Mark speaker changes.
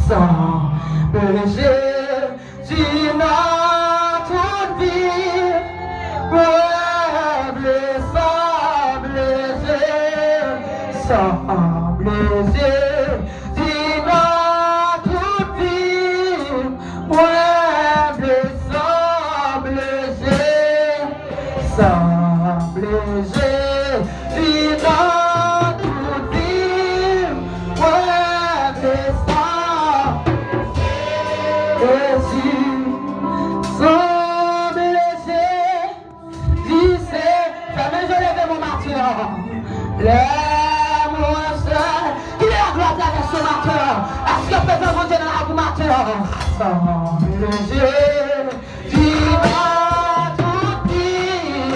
Speaker 1: semble Jésus notre vie, semble Jésus notre vie, semble Jésus notre vie, lève-moi seul, il est la gloire avec ce matin. Est-ce que peut faire manger dans la boue matin? Semble Jésus, dis-moi tout dit.